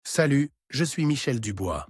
Salut, je suis Michel Dubois.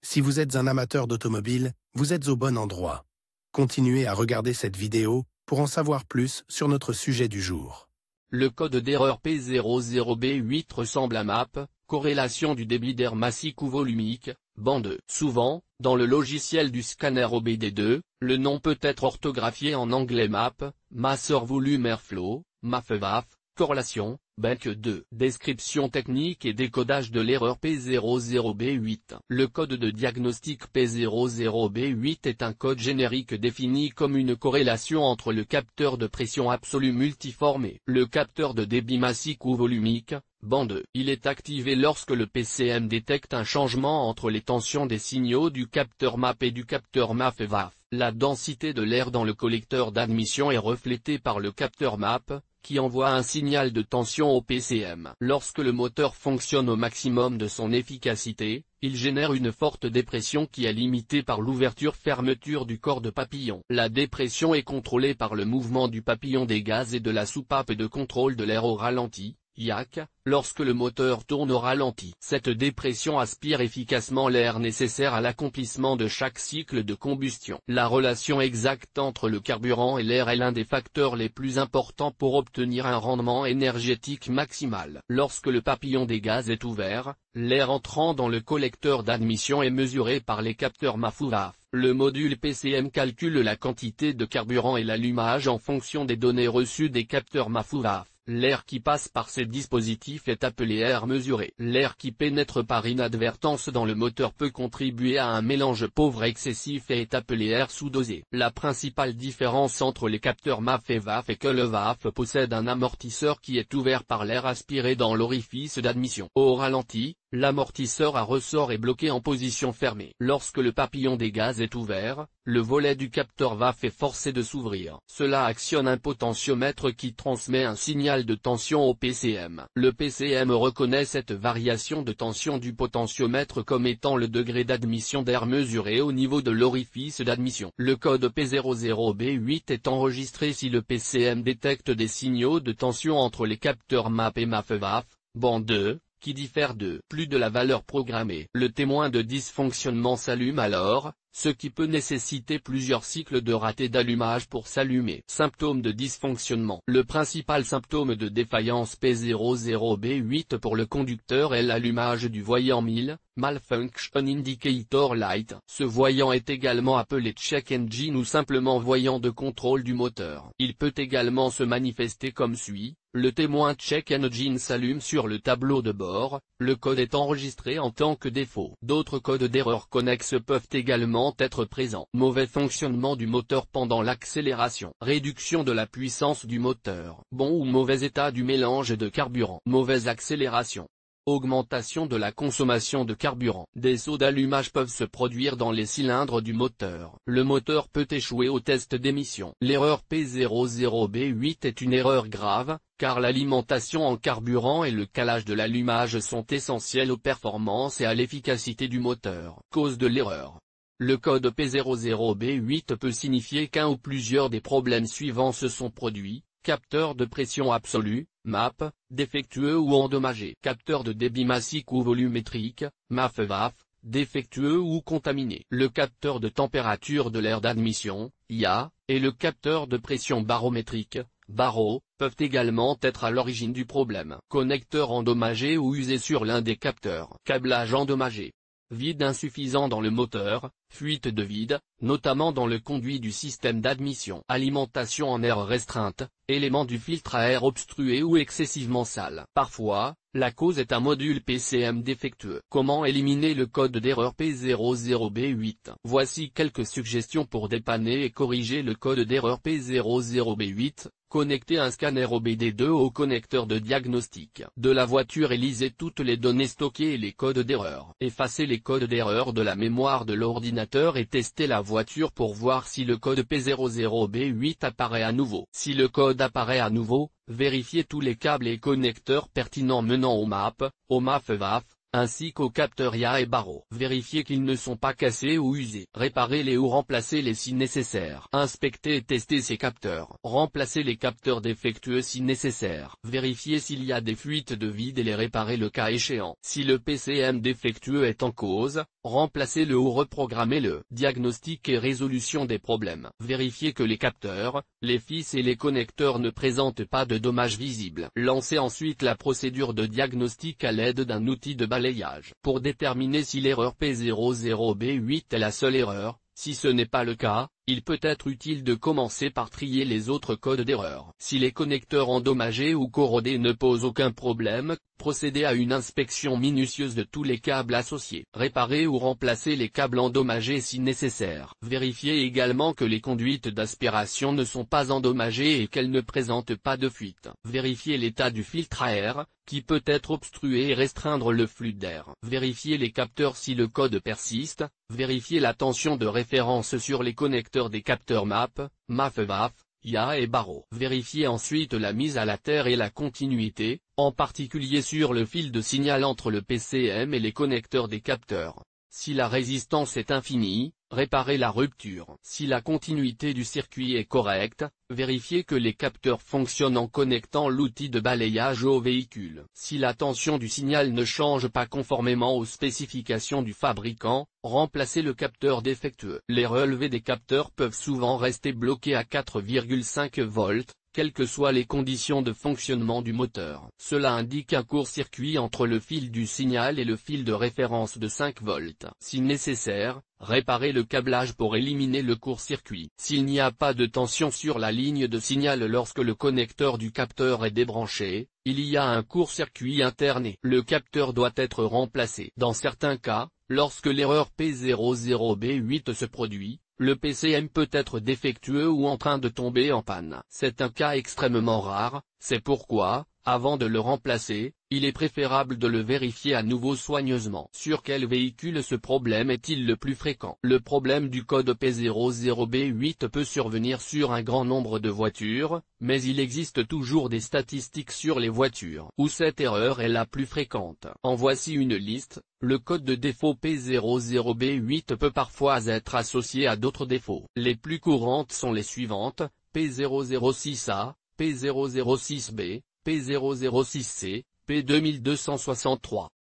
Si vous êtes un amateur d'automobile, vous êtes au bon endroit. Continuez à regarder cette vidéo pour en savoir plus sur notre sujet du jour. Le code d'erreur P00B8 ressemble à MAP, corrélation du débit d'air massique ou volumique, banc 2. Souvent, dans le logiciel du scanner OBD2, le nom peut être orthographié en anglais MAP, Master Volume Airflow, MAFVAF, corrélation, banc 2. Description technique et décodage de l'erreur P00B8. Le code de diagnostic P00B8 est un code générique défini comme une corrélation entre le capteur de pression absolue multiforme et le capteur de débit massique ou volumique, banc 2. Il est activé lorsque le PCM détecte un changement entre les tensions des signaux du capteur MAP et du capteur MAFVAF. La densité de l'air dans le collecteur d'admission est reflétée par le capteur MAP, qui envoie un signal de tension au PCM. Lorsque le moteur fonctionne au maximum de son efficacité, il génère une forte dépression qui est limitée par l'ouverture-fermeture du corps de papillon. La dépression est contrôlée par le mouvement du papillon des gaz et de la soupape de contrôle de l'air au ralenti, YAC, lorsque le moteur tourne au ralenti. Cette dépression aspire efficacement l'air nécessaire à l'accomplissement de chaque cycle de combustion. La relation exacte entre le carburant et l'air est l'un des facteurs les plus importants pour obtenir un rendement énergétique maximal. Lorsque le papillon des gaz est ouvert, l'air entrant dans le collecteur d'admission est mesuré par les capteurs MAFVAF. Le module PCM calcule la quantité de carburant et l'allumage en fonction des données reçues des capteurs MAFVAF. L'air qui passe par ces dispositifs est appelé air mesuré. L'air qui pénètre par inadvertance dans le moteur peut contribuer à un mélange pauvre excessif et est appelé air sous-dosé. La principale différence entre les capteurs MAF et VAF est que le VAF possède un amortisseur qui est ouvert par l'air aspiré dans l'orifice d'admission. Au ralenti, l'amortisseur à ressort est bloqué en position fermée. Lorsque le papillon des gaz est ouvert, le volet du capteur VAF est forcé de s'ouvrir. Cela actionne un potentiomètre qui transmet un signal de tension au PCM. Le PCM reconnaît cette variation de tension du potentiomètre comme étant le degré d'admission d'air mesuré au niveau de l'orifice d'admission. Le code P00B8 est enregistré si le PCM détecte des signaux de tension entre les capteurs MAP et MAFVAF, banc 2, qui diffèrent de plus de la valeur programmée. Le témoin de dysfonctionnement s'allume alors, ce qui peut nécessiter plusieurs cycles de ratés d'allumage pour s'allumer. Symptômes de dysfonctionnement. Le principal symptôme de défaillance P00B8 pour le conducteur est l'allumage du voyant 1000, Malfunction Indicator Light. Ce voyant est également appelé check engine ou simplement voyant de contrôle du moteur. Il peut également se manifester comme suit. Le témoin check engine s'allume sur le tableau de bord, le code est enregistré en tant que défaut. D'autres codes d'erreur connexes peuvent également être présents. Mauvais fonctionnement du moteur pendant l'accélération. Réduction de la puissance du moteur. Bon ou mauvais état du mélange de carburant. Mauvaise accélération. Augmentation de la consommation de carburant. Des sauts d'allumage peuvent se produire dans les cylindres du moteur. Le moteur peut échouer au test d'émission. L'erreur P00B8 est une erreur grave, car l'alimentation en carburant et le calage de l'allumage sont essentiels aux performances et à l'efficacité du moteur. Cause de l'erreur. Le code P00B8 peut signifier qu'un ou plusieurs des problèmes suivants se sont produits. Capteur de pression absolue, MAP, défectueux ou endommagé. Capteur de débit massique ou volumétrique, MAFVAF, défectueux ou contaminé. Le capteur de température de l'air d'admission, IA, et le capteur de pression barométrique, BARO, peuvent également être à l'origine du problème. Connecteur endommagé ou usé sur l'un des capteurs. Câblage endommagé. Vide insuffisant dans le moteur, fuite de vide, notamment dans le conduit du système d'admission. Alimentation en air restreinte, élément du filtre à air obstrué ou excessivement sale. Parfois, la cause est un module PCM défectueux. Comment éliminer le code d'erreur P00B8? Voici quelques suggestions pour dépanner et corriger le code d'erreur P00B8. Connectez un scanner OBD2 au connecteur de diagnostic de la voiture et lisez toutes les données stockées et les codes d'erreur. Effacez les codes d'erreur de la mémoire de l'ordinateur et testez la voiture pour voir si le code P00B8 apparaît à nouveau. Si le code apparaît à nouveau, vérifiez tous les câbles et connecteurs pertinents menant au MAP, au MAFVAF, ainsi qu'aux capteurs IA et barreaux. Vérifiez qu'ils ne sont pas cassés ou usés. Réparez-les ou remplacez-les si nécessaire. Inspectez et testez ces capteurs. Remplacez les capteurs défectueux si nécessaire. Vérifiez s'il y a des fuites de vide et les réparez le cas échéant. Si le PCM défectueux est en cause, remplacez-le ou reprogrammez-le. Diagnostic et résolution des problèmes. Vérifiez que les capteurs, les fils et les connecteurs ne présentent pas de dommages visibles. Lancez ensuite la procédure de diagnostic à l'aide d'un outil de balayage. Pour déterminer si l'erreur P00B8 est la seule erreur, si ce n'est pas le cas, il peut être utile de commencer par trier les autres codes d'erreur. Si les connecteurs endommagés ou corrodés ne posent aucun problème, procédez à une inspection minutieuse de tous les câbles associés. Réparez ou remplacez les câbles endommagés si nécessaire. Vérifiez également que les conduites d'aspiration ne sont pas endommagées et qu'elles ne présentent pas de fuite. Vérifiez l'état du filtre à air, qui peut être obstrué et restreindre le flux d'air. Vérifiez les capteurs si le code persiste. Vérifiez la tension de référence sur les connecteurs des capteurs MAP, MAF-VAF, IA et barreaux. Vérifiez ensuite la mise à la terre et la continuité, en particulier sur le fil de signal entre le PCM et les connecteurs des capteurs. Si la résistance est infinie, réparez la rupture. Si la continuité du circuit est correcte, vérifiez que les capteurs fonctionnent en connectant l'outil de balayage au véhicule. Si la tension du signal ne change pas conformément aux spécifications du fabricant, remplacez le capteur défectueux. Les relevés des capteurs peuvent souvent rester bloqués à 4,5 volts, quelles que soient les conditions de fonctionnement du moteur. Cela indique un court-circuit entre le fil du signal et le fil de référence de 5 volts. Si nécessaire, réparez le câblage pour éliminer le court-circuit. S'il n'y a pas de tension sur la ligne de signal lorsque le connecteur du capteur est débranché, il y a un court-circuit interné. Le capteur doit être remplacé. Dans certains cas, lorsque l'erreur P00B8 se produit, le PCM peut être défectueux ou en train de tomber en panne. C'est un cas extrêmement rare, c'est pourquoi, avant de le remplacer, il est préférable de le vérifier à nouveau soigneusement. Sur quel véhicule ce problème est-il le plus fréquent? Le problème du code P00B8 peut survenir sur un grand nombre de voitures, mais il existe toujours des statistiques sur les voitures où cette erreur est la plus fréquente. En voici une liste. Le code de défaut P00B8 peut parfois être associé à d'autres défauts. Les plus courantes sont les suivantes: P006A, P006B, P006C, P2263.